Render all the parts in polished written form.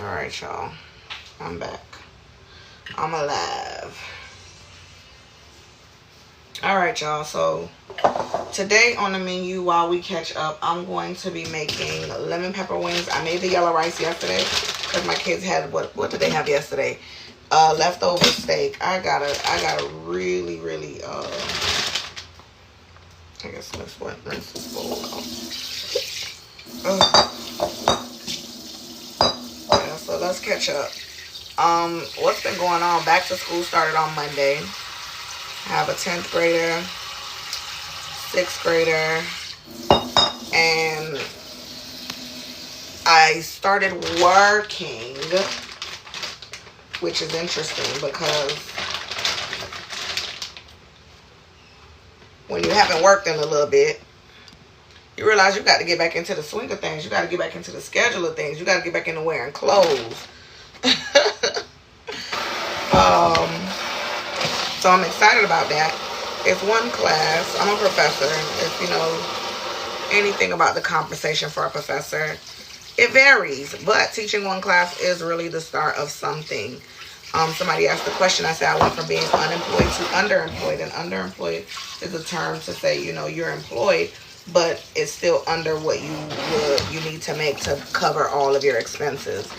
Alright, y'all. I'm back. I'm alive. Alright, y'all. So, today on the menu, while we catch up, I'm going to be making lemon pepper wings. I made the yellow rice yesterday because my kids had, what did they have yesterday? Leftover steak. I gotta really, I guess let's rinse this bowl out. Yeah, so let's catch up. What's been going on? Back to school started on Monday. I have a 10th grader, 6th grader, and I started working, which is interesting because when you haven't worked in a little bit, you realize you got to get back into the swing of things. You got to get back into the schedule of things. You got to get back into wearing clothes. So I'm excited about that. It's one class. I'm a professor. If you know anything about the compensation for a professor, it varies. But teaching one class is really the start of something. Somebody asked the question. I said I went from being unemployed to underemployed. And underemployed is a term to say, you know, you're employed, but it's still under what you need to make to cover all of your expenses.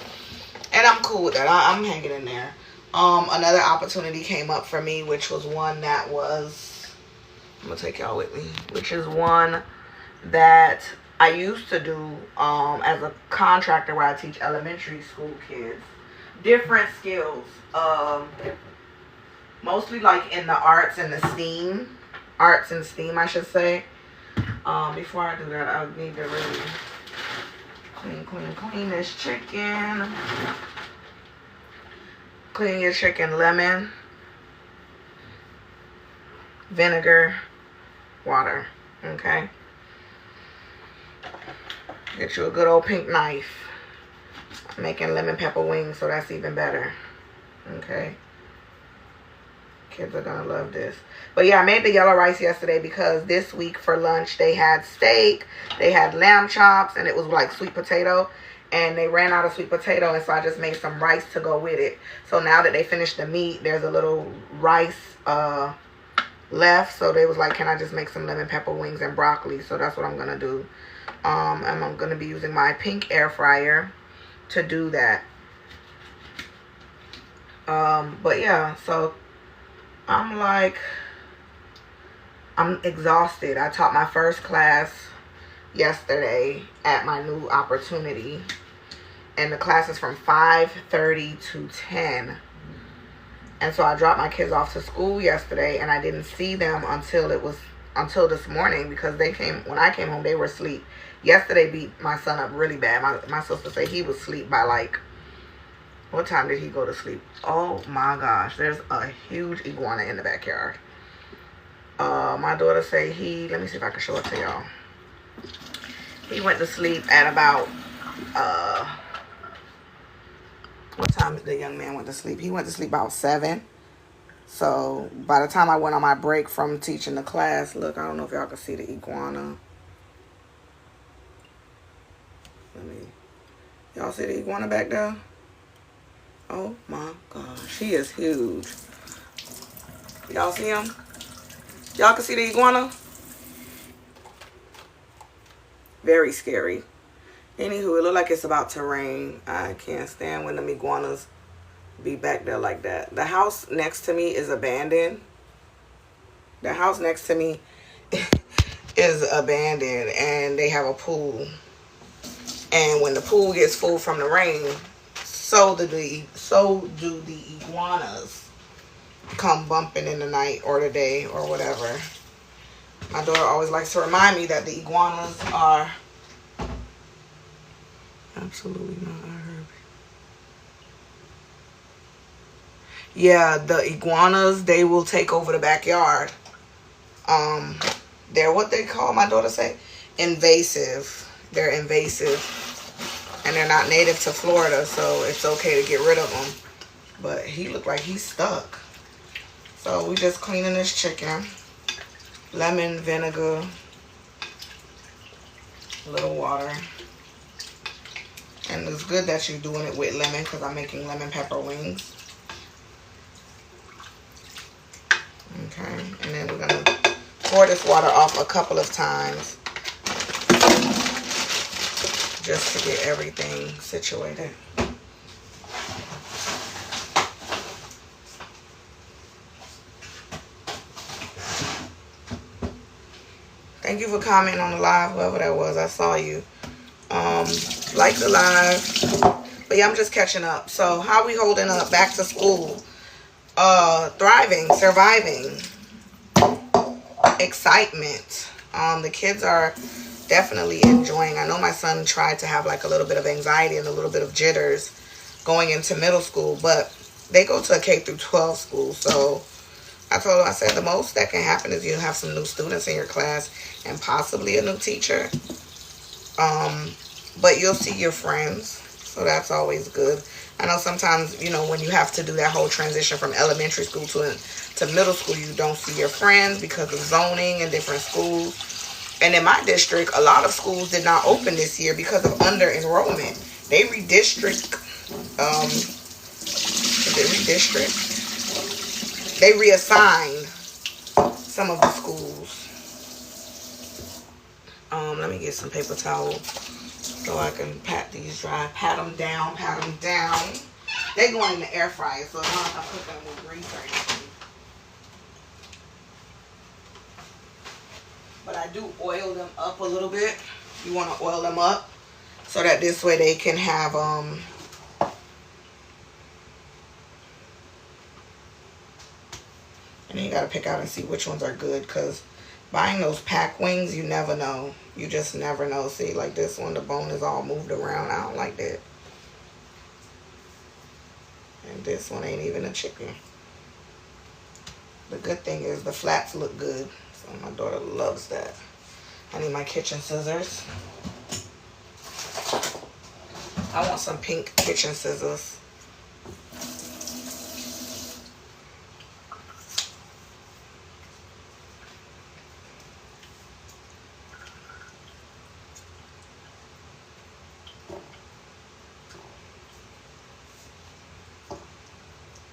And I'm cool with that. I'm hanging in there. Another opportunity came up for me, which was one that was, I'm going to take y'all with me, which is one that I used to do as a contractor where I teach elementary school kids. Different skills. Mostly like in the arts and STEAM, I should say. Before I do that, I need to really clean this chicken. Clean your chicken, lemon, vinegar, water, okay? Get you a good old pink knife. I'm making lemon pepper wings, so that's even better, okay? Kids are gonna love this. But yeah, I made the yellow rice yesterday because this week for lunch they had steak, they had lamb chops, and it was like sweet potato. And they ran out of sweet potato, and so I just made some rice to go with it. So now that they finished the meat, there's a little rice left. So they was like, can I just make some lemon pepper wings and broccoli? So that's what I'm going to do. And I'm going to be using my pink air fryer to do that. But yeah, so I'm exhausted. I taught my first class yesterday at my new opportunity. And the class is from 5:30 to 10. And so I dropped my kids off to school yesterday, and I didn't see them until this morning because when I came home, they were asleep. Yesterday beat my son up really bad. My sister said he was asleep by like, what time did he go to sleep? Oh my gosh, there's a huge iguana in the backyard. My daughter say let me see if I can show it to y'all. He went to sleep at about, what time did the young man went to sleep? He went to sleep about 7. So by the time I went on my break from teaching the class, look, I don't know if y'all can see the iguana. Y'all see the iguana back there? Oh my gosh, he is huge. Y'all see him? Y'all can see the iguana? Very scary. Anywho, it look like it's about to rain. I can't stand when the iguanas be back there like that. The house next to me is abandoned. The house next to me is abandoned, and they have a pool. And when the pool gets full from the rain, so do the iguanas come bumping in the night or the day or whatever. My daughter always likes to remind me that the iguanas are absolutely not. I heard. Yeah, the iguanas, they will take over the backyard. They're what they call, my daughter say, invasive. They're invasive. And they're not native to Florida, so it's okay to get rid of them. But he looked like he's stuck. So we just cleaning this chicken. Lemon, vinegar, a little water. And it's good that you're doing it with lemon because I'm making lemon pepper wings. Okay, and then we're going to pour this water off a couple of times just to get everything situated. Thank you for commenting on the live, whoever that was. I saw you. Like the live. But yeah, I'm just catching up. So how we holding up? Back to school. Thriving, surviving, excitement. The kids are definitely enjoying. I know my son tried to have like a little bit of anxiety and a little bit of jitters going into middle school, but they go to a K through 12 school. So I told him, I said, the most that can happen is you have some new students in your class and possibly a new teacher. But you'll see your friends. So that's always good. I know sometimes, you know, when you have to do that whole transition from elementary school to middle school, you don't see your friends because of zoning and different schools. And in my district, a lot of schools did not open this year because of under enrollment. They they reassigned some of the schools. Let me get some paper towel so I can pat these dry. Pat them down, pat them down. They go in the air fryer, so I don't have to put them with grease or anything. But I do oil them up a little bit. You want to oil them up so that this way they can have and then you got to pick out and see which ones are good, because buying those pack wings, you never know. You just never know. See, like this one, the bone is all moved around. I don't like that. And this one ain't even a chicken. The good thing is the flats look good. So my daughter loves that. I need my kitchen scissors. I want some pink kitchen scissors.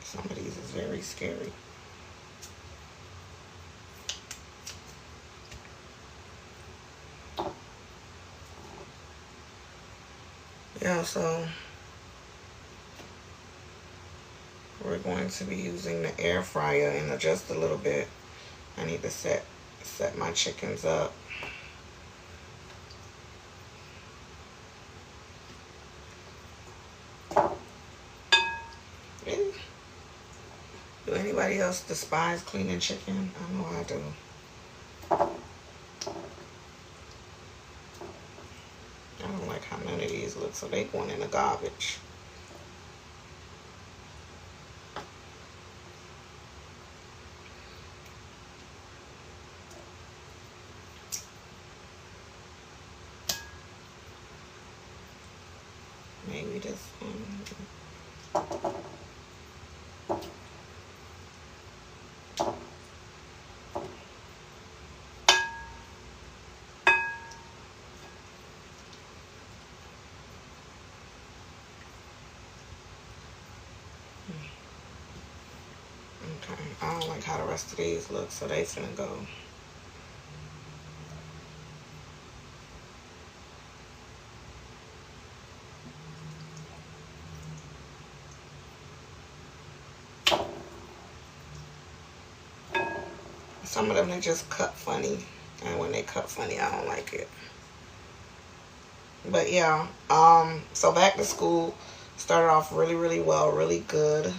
Some of these is very scary. Yeah, so we're going to be using the air fryer in just a little bit. I need to set my chickens up. Really? Do anybody else despise cleaning chicken? I know I do. I don't like how none of these look, so they going in the garbage. Maybe this one. Okay, I don't like how the rest of these look, so they finna go. Some of them, they just cut funny. And when they cut funny, I don't like it. But yeah, so back to school started off really, really well, really good.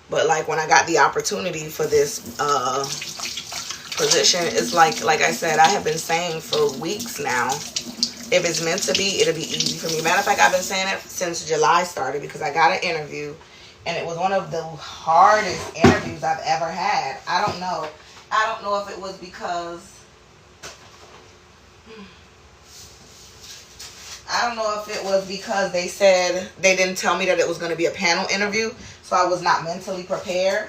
But like when I got the opportunity for this position, it's like I said, I have been saying for weeks now, if it's meant to be, it'll be easy for me. Matter of fact, I've been saying it since July started, because I got an interview and it was one of the hardest interviews I've ever had. I don't know if it was because they said they didn't tell me that it was going to be a panel interview, so I was not mentally prepared,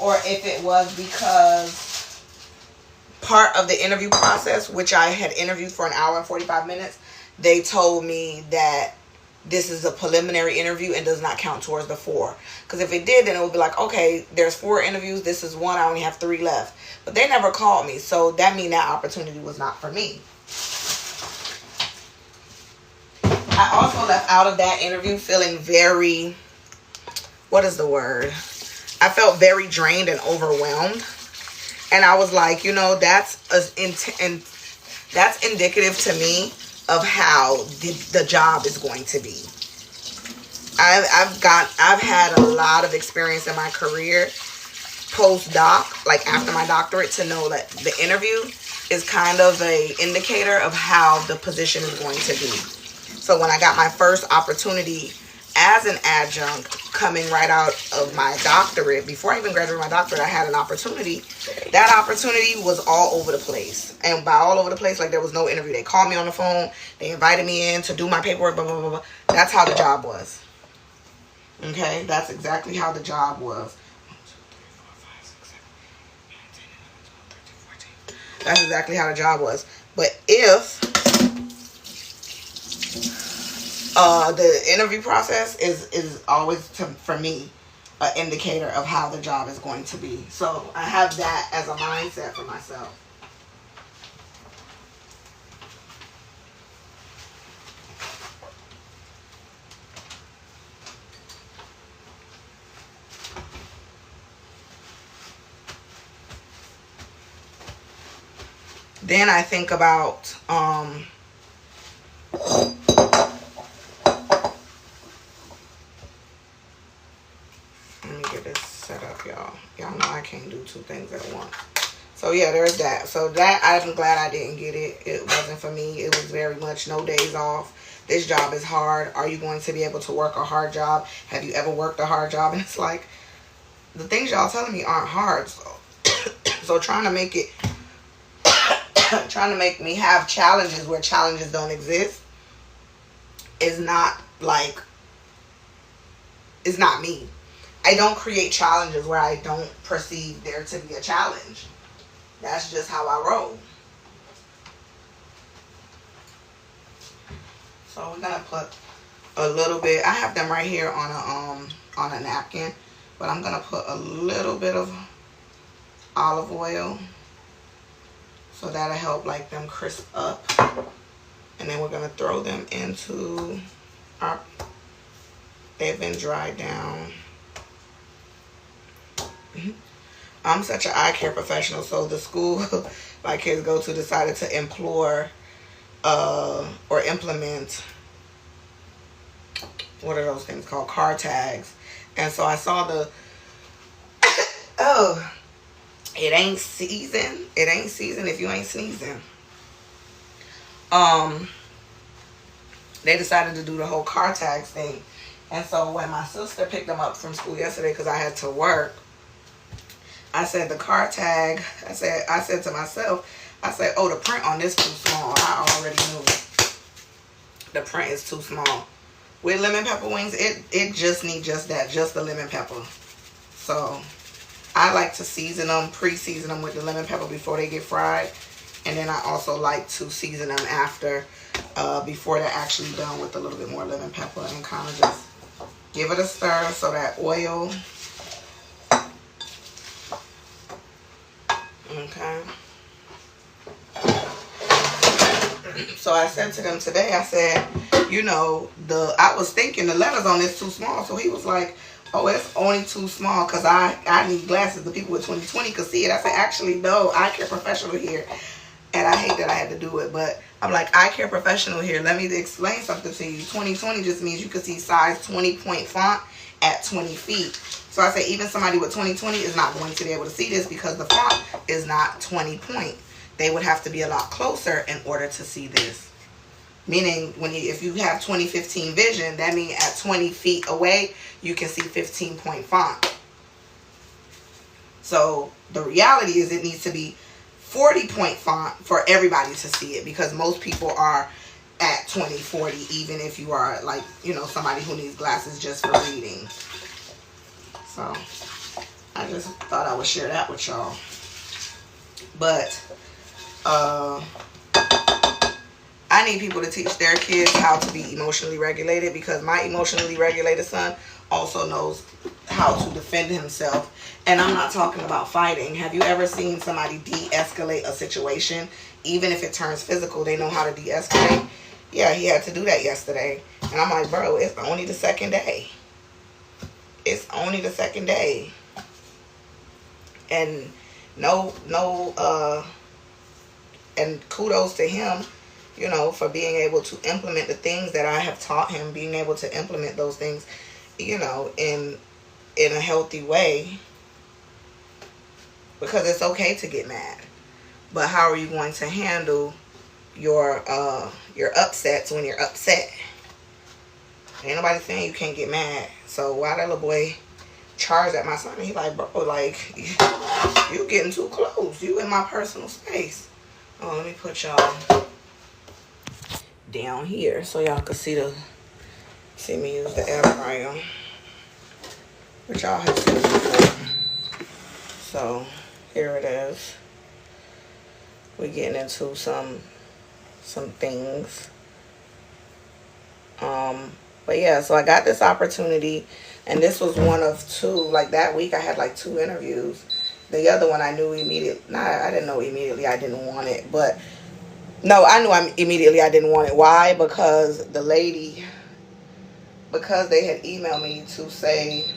or if it was because part of the interview process, which I had interviewed for an hour and 45 minutes, they told me that this is a preliminary interview and does not count towards the 4. Because if it did, then it would be like, okay, there's 4 interviews. This is 1. I only have 3 left. But they never called me. So that means that opportunity was not for me. I also left out of that interview feeling very, what is the word? I felt very drained and overwhelmed. And I was like, you know, that's indicative to me of how the job is going to be. I've had a lot of experience in my career post-doc, like after my doctorate, to know that the interview is kind of a indicator of how the position is going to be. So when I got my first opportunity as an adjunct coming right out of my doctorate, before I even graduated my doctorate, I had an opportunity. That opportunity was all over the place. And by all over the place, like there was no interview. They called me on the phone. They invited me in to do my paperwork, blah, blah, blah, blah. That's how the job was. Okay? That's exactly how the job was. That's exactly how the job was. But if the interview process is always, for me, an indicator of how the job is going to be. So I have that as a mindset for myself. Then I think about let me get this set up, y'all. Y'all know I can't do 2 things at once. So yeah, there's that. So that, I'm glad I didn't get it. It wasn't for me. It was very much no days off. This job is hard. Are you going to be able to work a hard job? Have you ever worked a hard job? And it's like, the things y'all telling me aren't hard. So trying to make it, trying to make me have challenges where challenges don't exist is not like, it's not me. I don't create challenges where I don't perceive there to be a challenge. That's just how I roll. So we're gonna put a little bit. I have them right here on a napkin, but I'm gonna put a little bit of olive oil, so that'll help like them crisp up. And then we're gonna throw them into our. They've been dried down. I'm such an eye care professional, so the school my kids go to decided to implore or implement, what are those things called, car tags. And so I saw the oh, it ain't season if you ain't sneezing. They decided to do the whole car tags thing. And so when my sister picked them up from school yesterday, because I had to work, I said, the car tag, I said to myself, I said, oh, the print on this too small. I already knew the print is too small. With lemon pepper wings, it just needs just that, just the lemon pepper. So I like to season them, pre-season them with the lemon pepper before they get fried. And then I also like to season them after, before they're actually done, with a little bit more lemon pepper, and kind of just give it a stir so that oil. Okay. So I said to them today, I said, you know, I was thinking the letters on this too small. So he was like, oh, it's only too small because I need glasses. The people with 20/20 could see it. I said, actually, no, eye care professional here. And I hate that I had to do it, but I'm like, eye care professional here. Let me explain something to you. 20/20 just means you can see size 20 point font at 20 feet. So I say even somebody with 20/20 is not going to be able to see this because the font is not 20 point. They would have to be a lot closer in order to see this. Meaning, if you have 20/15 vision, that means at 20 feet away, you can see 15 point font. So the reality is it needs to be 40 point font for everybody to see it, because most people are at 20/40, even if you are like, you know, somebody who needs glasses just for reading. So I just thought I would share that with y'all. But Uh, I need people to teach their kids how to be emotionally regulated, because my emotionally regulated son also knows how to defend himself. And I'm not talking about fighting. Have you ever seen somebody de-escalate a situation? Even if it turns physical, they know how to de-escalate. Yeah, he had to do that yesterday. And I'm like, bro, it's only the second day. It's only the second day. And and kudos to him, you know, for being able to implement the things that I have taught him, being able to implement those things, you know, in a healthy way. Because it's okay to get mad. But how are you going to handle your upsets when you're upset? Ain't nobody saying you can't get mad. So why that little boy charged at my son, he like, bro, like, you getting too close. You in my personal space. Oh, let me put y'all down here so y'all can see me use the air fryer, which y'all have seen before. So here it is. We're getting into some things. But yeah, so I got this opportunity, and this was one of two. Like that week I had like 2 interviews. The other one I knew immediately. I didn't know immediately I didn't want it, but no, I knew immediately I didn't want it. Why? Because the lady, because they had emailed me to say,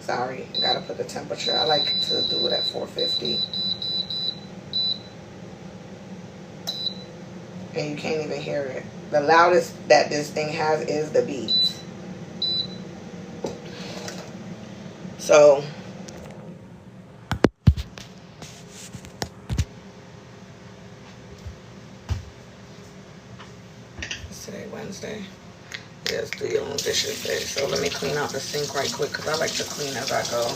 sorry, gotta put the temperature. I like to do it at 450. And you can't even hear it. The loudest that this thing has is the beeps. So it's today Wednesday. Yes, do your own dishes day. So let me clean out the sink right quick, because I like to clean as I go.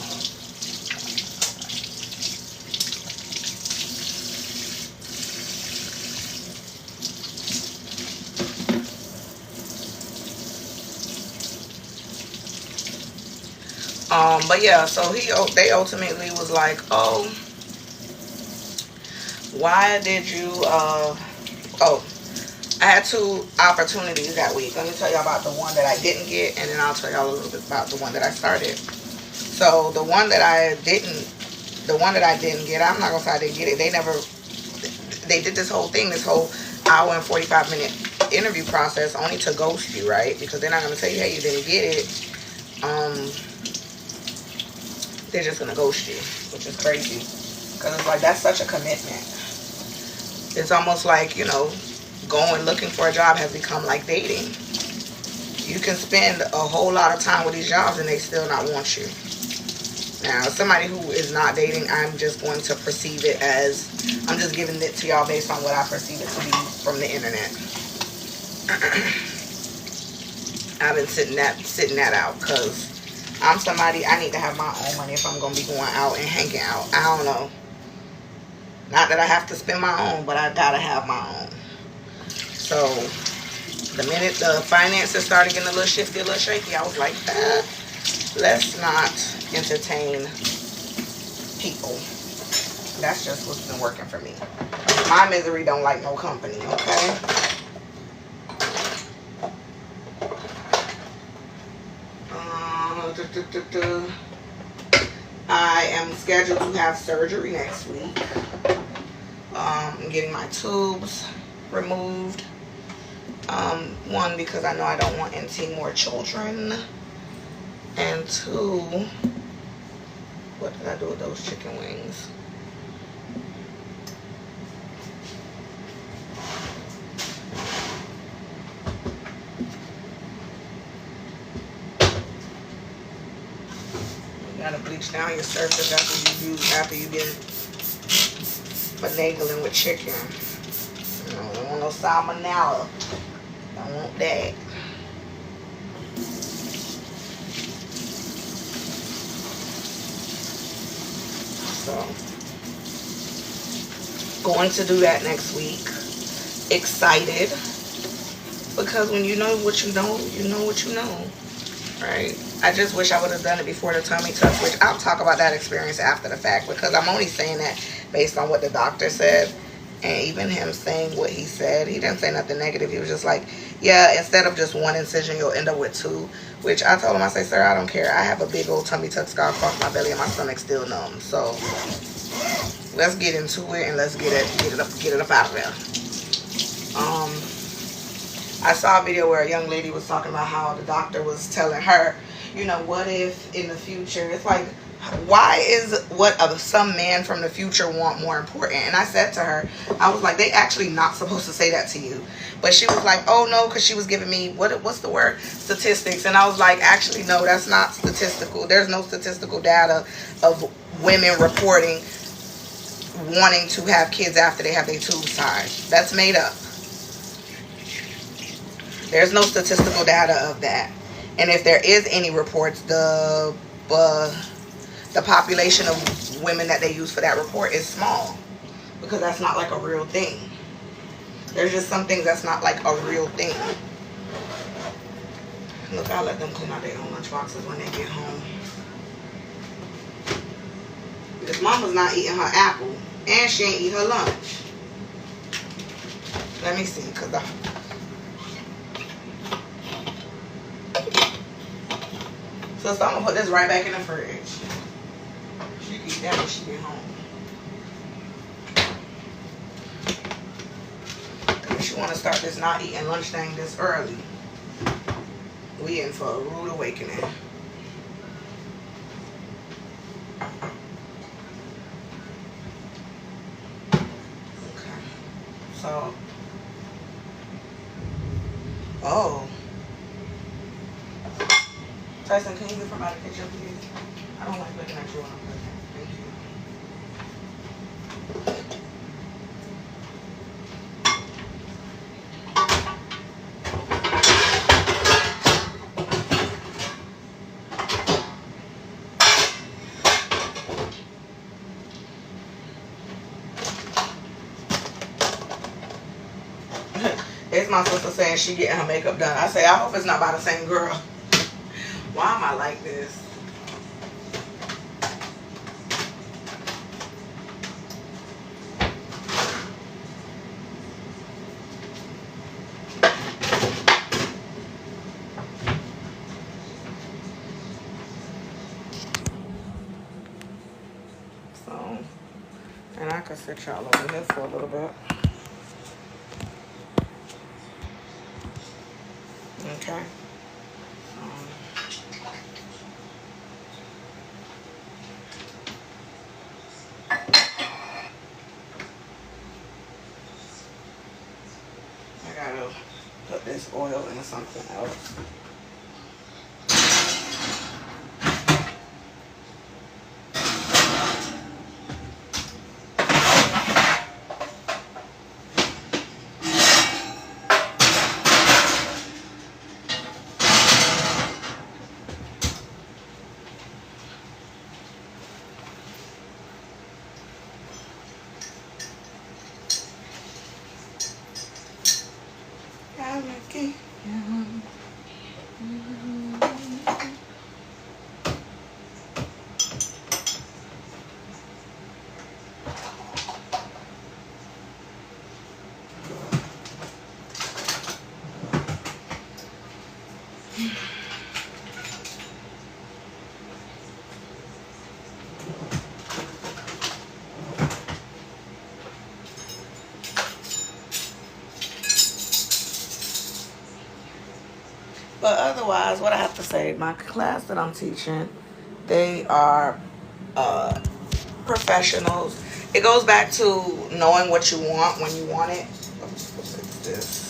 But yeah, so they ultimately was like, oh, why did you, oh, I had 2 opportunities that week. Let me tell y'all about the one that I didn't get, and then I'll tell y'all a little bit about the one that I started. So the one that I didn't get, I'm not gonna say I didn't get it. They did this whole thing, this whole hour and 45-minute interview process, only to ghost you, right? Because they're not gonna tell you, hey, you didn't get it. They're just gonna ghost you, which is crazy. Because it's like, that's such a commitment. It's almost like, you know, going looking for a job has become like dating. You can spend a whole lot of time with these jobs and they still not want you. Now, somebody who is not dating, I'm just going to perceive it as, I'm just giving it to y'all based on what I perceive it to be from the internet. I've been sitting that out, because I'm somebody, I need to have my own money if I'm going to be going out and hanging out. I don't know. Not that I have to spend my own, but I got to have my own. So the minute the finances started getting a little shifty, a little shaky, I was like, let's not entertain people. That's just what's been working for me. My misery don't like no company, okay? I am scheduled to have surgery next week. I'm getting my tubes removed. 1, because I know I don't want any more children. And 2, what did I do with those chicken wings? You gotta bleach down your surface after you get finagling with chicken. You know, don't want no salmonella. Don't want that. So, going to do that next week. Excited. Because when you know what you know, you know what you know. Right? I just wish I would have done it before the tummy tuck, which I'll talk about that experience after the fact, because I'm only saying that based on what the doctor said. And even him saying what he said, he didn't say nothing negative. He was just like, yeah, instead of just one incision, you'll end up with two. Which I told him, I say, sir, I don't care. I have a big old tummy tuck scar across my belly and my stomach's still numb. So let's get into it and let's get it up out of there. I saw a video where a young lady was talking about how the doctor was telling her, you know, what if in the future, it's like, why is what some man from the future want more important? And I said to her, I was like, they actually not supposed to say that to you. But she was like, oh no, because she was giving me, what's the word? Statistics. And I was like, actually, no, that's not statistical. There's no statistical data of women reporting wanting to have kids after they have their tubes tied. That's made up. There's no statistical data of that. And if there is any reports, the population of women that they use for that report is small, because that's not like a real thing. There's just some things that's not like a real thing. Look, I let them clean out their own lunch boxes when they get home. Because mama's not eating her apple and she ain't eat her lunch. Let me see, because so I'm gonna put this right back in the fridge. She can eat that when she get home. If she wanna start this not eating lunch thing this early, we in for a rude awakening. Okay. So, oh. Tyson, can you get from out of the kitchen, please? I don't like looking at you when I'm cooking. Thank you. It's my sister saying she getting her makeup done. I say, I hope it's not by the same girl. Why am I like this? So, and I could sit y'all over here for a little bit. Okay. I gotta put this oil in something else. But otherwise, what I have to say, my class that I'm teaching, they are professionals. It goes back to knowing what you want when you want it. What's this?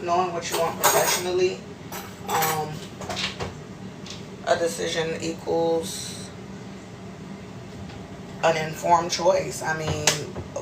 Knowing what you want professionally. A decision equals an informed choice. I mean,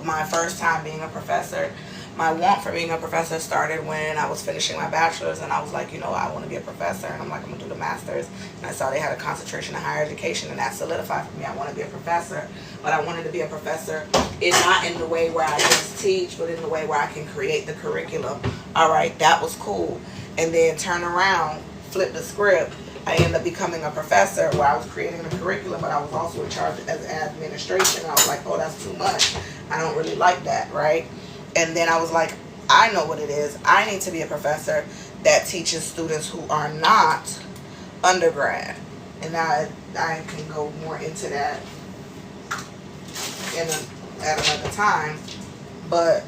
my first time being a professor, my want for being a professor started when I was finishing my bachelor's, and I was like, you know, I want to be a professor, and I'm like, I'm gonna do the master's. And I saw they had a concentration in higher education, and that solidified for me. I want to be a professor, but I wanted to be a professor not in the way where I just teach, but in the way where I can create the curriculum. All right, that was cool. And then turn around, flip the script. I ended up becoming a professor where I was creating the curriculum, but I was also in charge as administration. I was like, oh, that's too much. I don't really like that, right? And then I was like, I know what it is. I need to be a professor that teaches students who are not undergrad. And I can go more into that at another time. But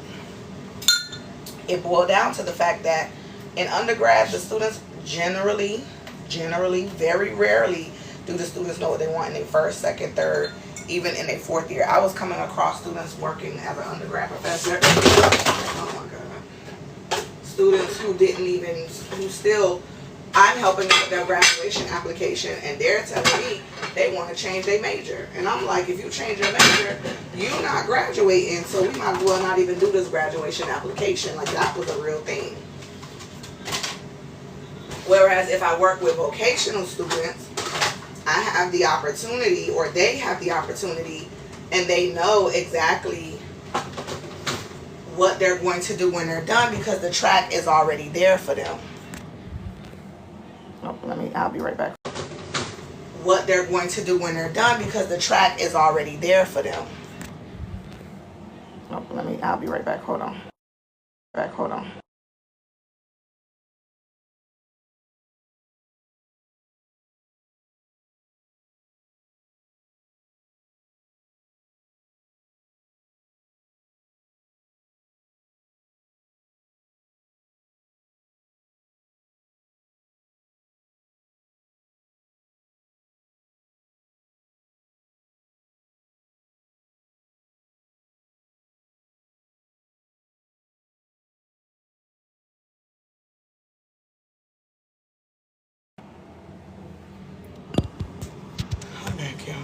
it boiled down to the fact that in undergrad, the students generally, very rarely do the students know what they want in their first, second, third, even in their fourth year. I was coming across students working as an undergrad professor. Oh my God. Students who I'm helping them with their graduation application, and they're telling me they want to change their major. And I'm like, if you change your major, you're not graduating, so we might as well not even do this graduation application. Like, that was a real thing. Whereas if I work with vocational students, I have the opportunity, or they have the opportunity, and they know exactly what they're going to do when they're done, because the track is already there for them. Oh, I'll be right back. What they're going to do when they're done, because the track is already there for them. Oh, I'll be right back. Hold on. I'm back, y'all.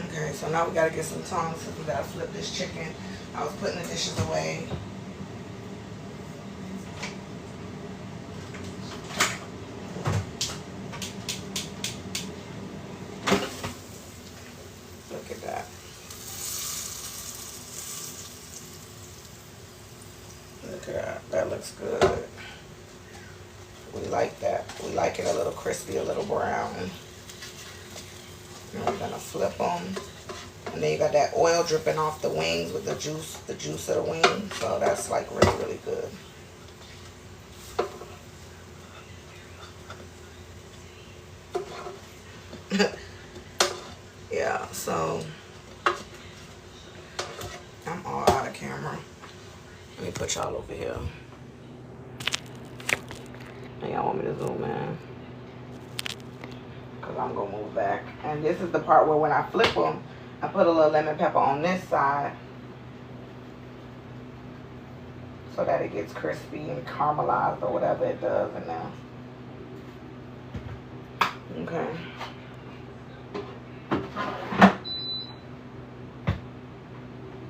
Okay, so now we gotta get some tongs because we gotta flip this chicken. I was putting the dishes away. Look at that. Look at that. That looks good. We like that. We like it a little crispy, a little brown. And we're gonna flip them. And then you got that oil dripping off the wings with the juice of the wing. So that's like really, really good. Yeah, so I'm all out of camera. Let me put y'all over here. And y'all want me to zoom in? Because I'm going to move back. And this is the part where when I flip them, I put a little lemon pepper on this side so that it gets crispy and caramelized or whatever it does in there. Okay.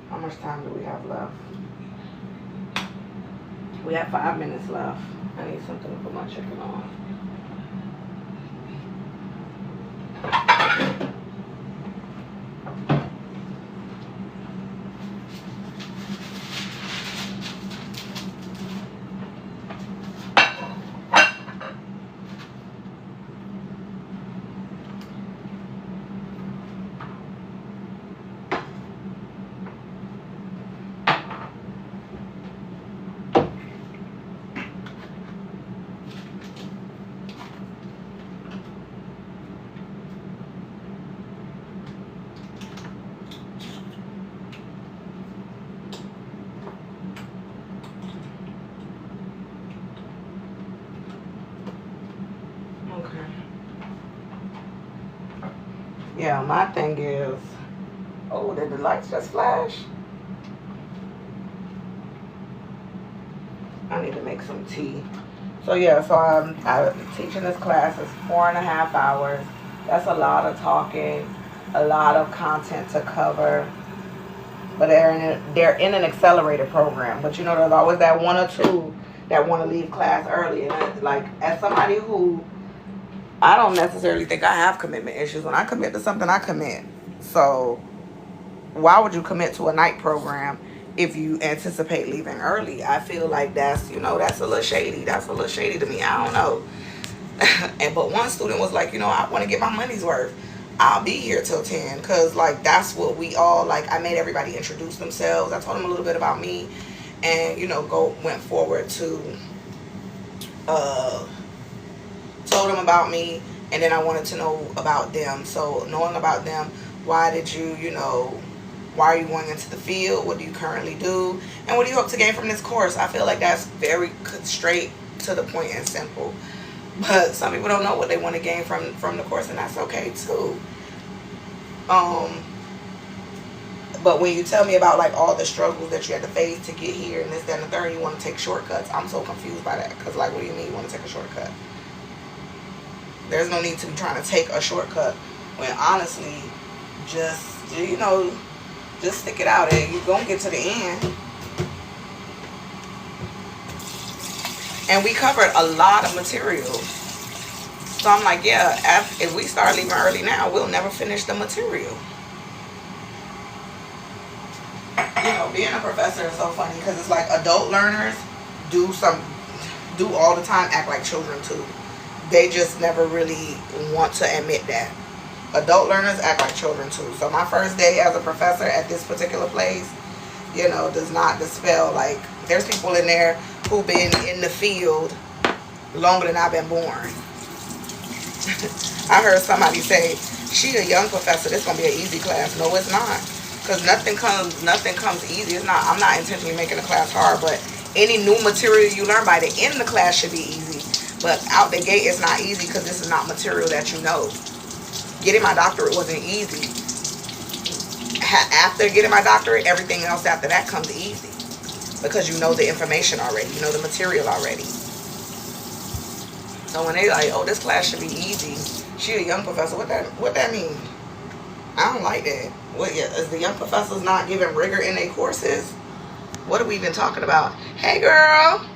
How much time do we have left? We have 5 minutes left. I need something to put my chicken on. Yeah, my thing is, oh, did the lights just flash? I need to make some tea. So yeah, so I'm teaching this class is 4.5 hours. That's a lot of talking, a lot of content to cover. But they're in an accelerated program. But you know, there's always that one or two that want to leave class early. And like, as somebody who, I don't necessarily think I have commitment issues. When I commit to something, I commit. So why would you commit to a night program if you anticipate leaving early? I feel like that's, that's a little shady. That's a little shady to me. I don't know. But one student was like, I want to get my money's worth. I'll be here till 10, because like that's what we all like. I made everybody introduce themselves. I told them a little bit about me, and went forward to told them about me, and then I wanted to know about them. So knowing about them, why did why are you going into the field? What do you currently do? And what do you hope to gain from this course? I feel like that's very straight to the point and simple. But some people don't know what they want to gain from the course, and that's okay too. But when you tell me about like all the struggles that you had to face to get here and this, that, and the third, you want to take shortcuts. I'm so confused by that, because like, what do you mean you want to take a shortcut? There's no need to be trying to take a shortcut when honestly, just stick it out and you're gonna get to the end. And we covered a lot of material. So I'm like, yeah, if we start leaving early now, we'll never finish the material. Being a professor is so funny, because it's like adult learners do all the time act like children too. They just never really want to admit that. Adult learners act like children too. So my first day as a professor at this particular place, does not dispel, like, there's people in there who've been in the field longer than I've been born. I heard somebody say, she a young professor, this gonna be an easy class. No, it's not. Because nothing comes easy. It's not. I'm not intentionally making the class hard, but any new material you learn by the end of the class should be easy. But out the gate, it's not easy, because this is not material that you know. Getting my doctorate wasn't easy. After getting my doctorate, everything else after that comes easy, because you know the information already. You know the material already. So when they like, oh, this class should be easy, she a young professor, what that mean? I don't like that. What, is the young professors not giving rigor in their courses? What are we even talking about? Hey, girl.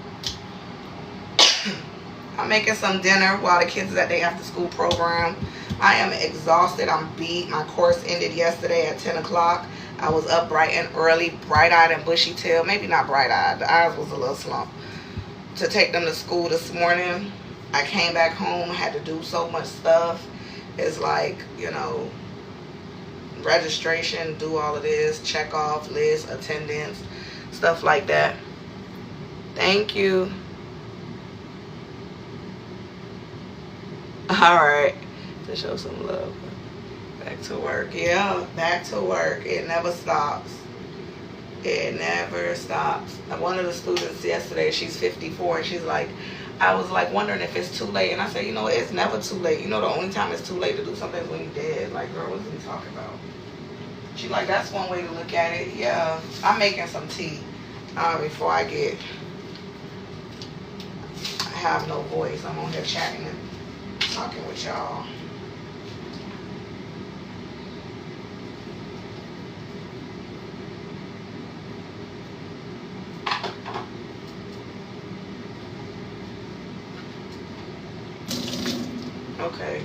I'm making some dinner while the kids is at their after school program. I am exhausted. I'm beat. My course ended yesterday at 10 o'clock. I was up bright and early, bright-eyed and bushy-tailed. Maybe not bright-eyed. The eyes was a little slumped. To take them to school this morning. I came back home, had to do so much stuff. It's like, registration, do all of this, check off list, attendance, stuff like that. Thank you. All right, to show some love. Back to work. Yeah, back to work. It never stops. It never stops. One of the students yesterday, she's 54, and she's like, I was like wondering if it's too late. And I said, it's never too late. The only time it's too late to do something is when you're dead. Like, girl, what is he talking about? She's like, that's one way to look at it. Yeah, I'm making some tea before I have no voice. I'm on here chatting and talking with y'all. Okay,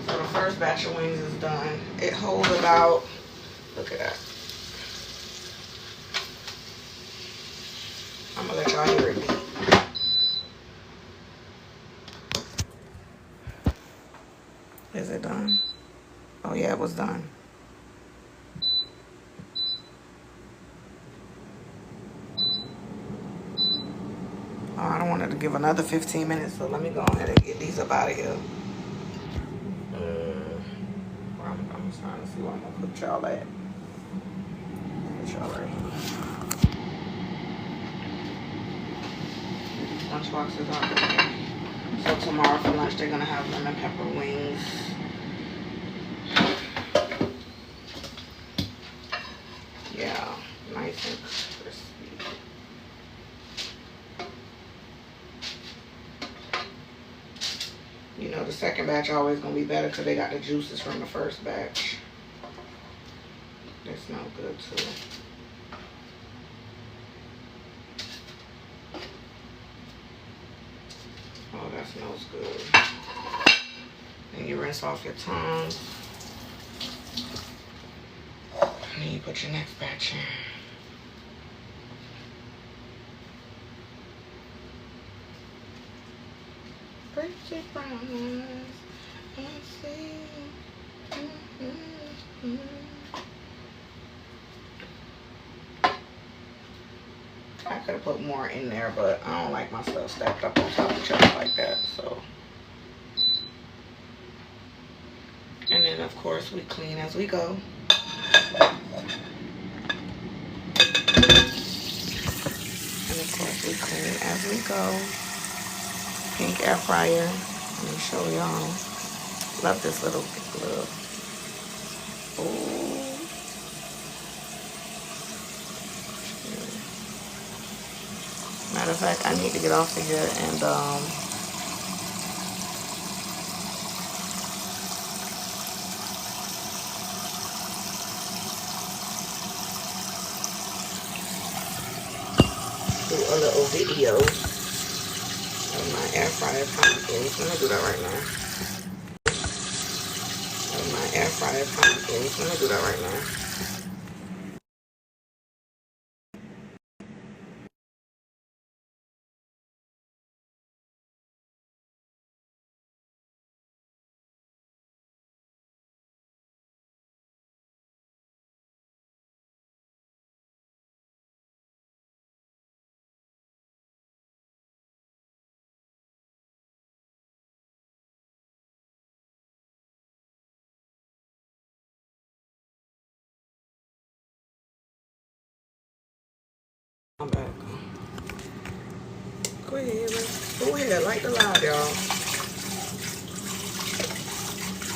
so the first batch of wings is done. It holds about, look at that. I'm gonna let y'all hear it beat. Is it done? Oh yeah, it was done. Oh, I don't want it to give another 15 minutes, so let me go ahead and get these up out of here. I'm trying to see where I'm gonna put y'all at. Put y'all right here. Lunchbox is out there. So tomorrow for lunch they're gonna have lemon pepper wings. Yeah, nice and crispy. batch always gonna be better because they got the juices from the first batch. They smell good too. Oh, that smells good. Then you rinse off your tongs. And then you put your next batch in. Pretty brown eyes, I see. I could have put more in there, but I don't like my stuff stacked up on top of each other like that, so. And then, of course, we clean as we go. And, of course, we clean as we go. Pink air fryer. Let me show y'all. Love this little. Ooh. Matter of fact, I need to get off of here and do a little video of my air fryer pumpkins. Let me do that right now. Of my air fryer pumpkins. Let me do that right now. I'm back. Go ahead, light the loud, y'all.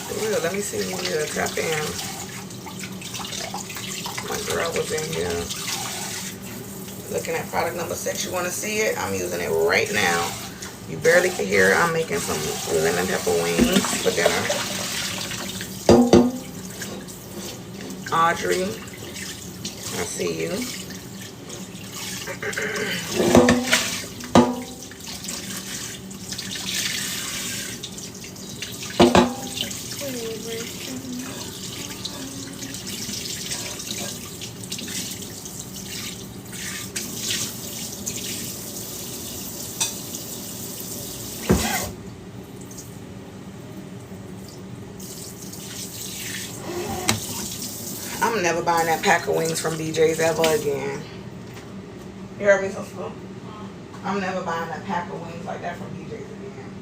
Go ahead, let me see you here. Tap in. My girl was in here looking at product number 6. You want to see it? I'm using it right now. You barely can hear it. I'm making some lemon pepper wings for dinner. Audrey, I see you. I'm never buying that pack of wings from BJ's ever again. You heard me, sister? I'm never buying that pack of wings like that from BJ's again.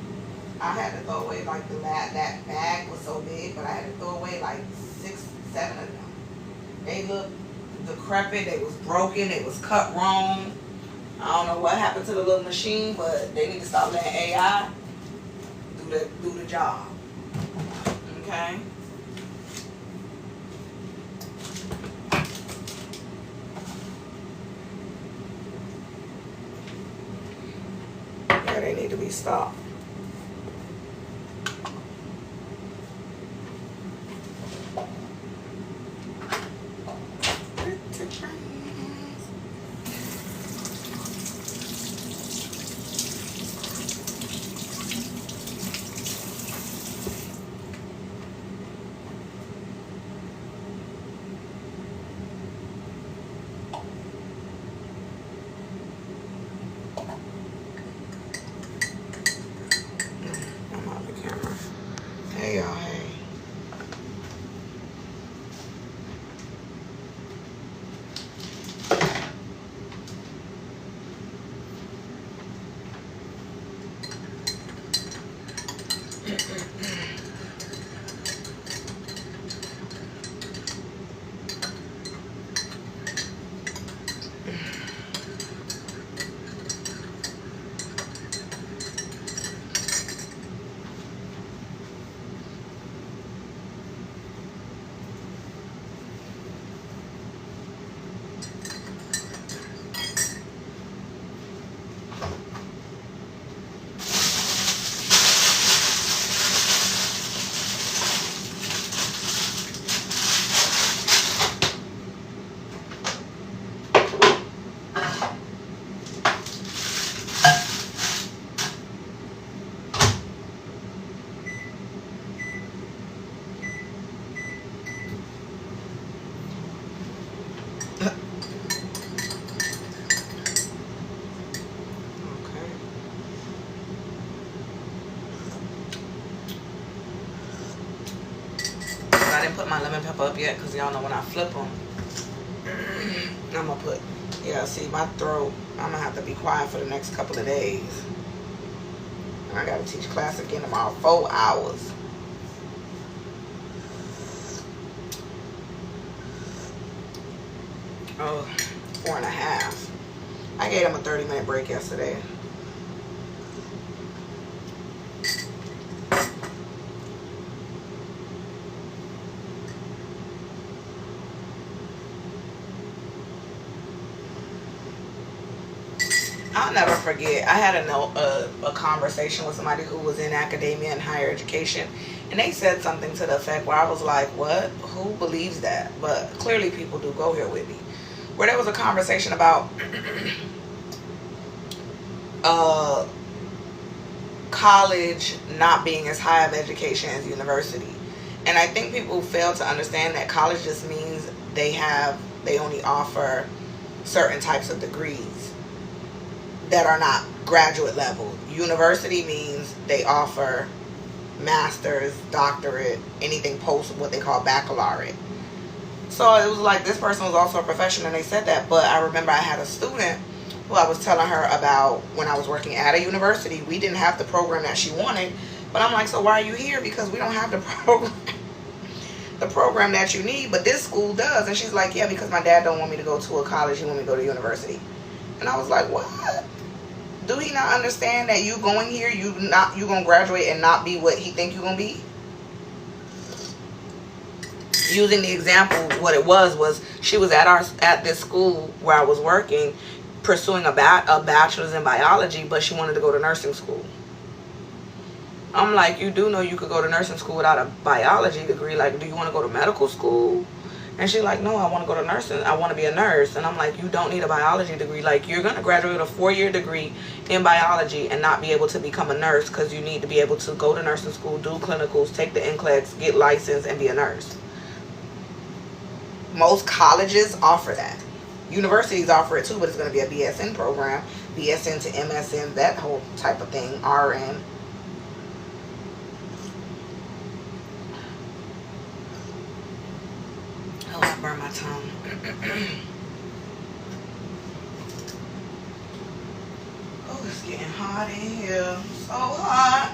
I had to throw away like that bag was so big, but I had to throw away like 6, 7 of them. They looked decrepit. They was broken. They was cut wrong. I don't know what happened to the little machine, but they need to stop letting AI do the job. Okay. Yeah, they need to be stopped. I didn't put my lemon pepper up yet because y'all know when I flip them, I'm going to put, yeah, see, my throat, I'm going to have to be quiet for the next couple of days. And I got to teach class again tomorrow, 4 hours. Oh, 4.5. I gave them a 30-minute break yesterday. I'll never forget. I had a conversation with somebody who was in academia and higher education, and they said something to the effect where I was like, what? Who believes that? But clearly people do go here with me. Where there was a conversation about college not being as high of education as university. And I think people fail to understand that college just means they only offer certain types of degrees that are not graduate level. University means they offer master's, doctorate, anything post what they call baccalaureate. So it was like this person was also a professional and they said that. But I remember I had a student who I was telling her about when I was working at a university. We didn't have the program that she wanted. But I'm like, so why are you here? Because we don't have the program that you need, but this school does. And she's like, yeah, because my dad don't want me to go to a college, he want me to go to university. And I was like, what? Do he not understand that you going here, you gonna graduate and not be what he think you gonna be? Using the example, what it was she was at this school where I was working, pursuing a bachelor's in biology, but she wanted to go to nursing school. I'm like, you do know you could go to nursing school without a biology degree. Like, do you want to go to medical school? And she's like, no, I want to go to nursing. I want to be a nurse. And I'm like, you don't need a biology degree. Like, you're going to graduate with a 4-year degree in biology and not be able to become a nurse because you need to be able to go to nursing school, do clinicals, take the NCLEX, get licensed, and be a nurse. Most colleges offer that. Universities offer it too, but it's going to be a BSN program, BSN to MSN, that whole type of thing, RN. Oh, I burned my tongue. Oh, it's getting hot in here. So hot.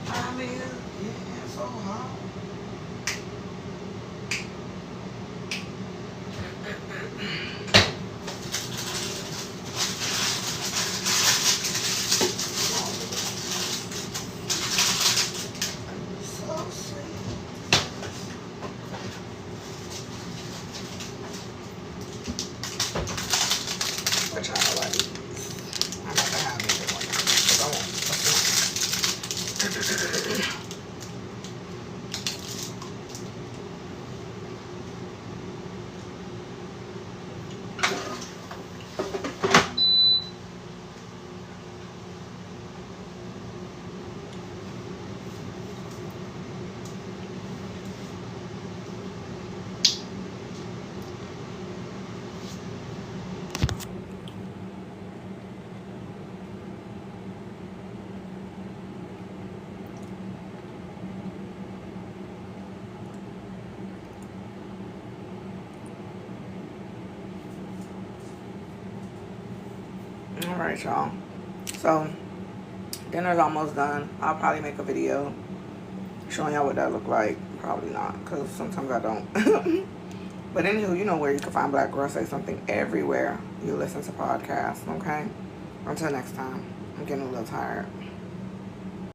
I mean, it's getting so hot. Alright, y'all. So, dinner's almost done. I'll probably make a video showing y'all what that look like. Probably not, because sometimes I don't. But anywho, you know where you can find Black Girl Say Something everywhere you listen to podcasts, okay? Until next time. I'm getting a little tired.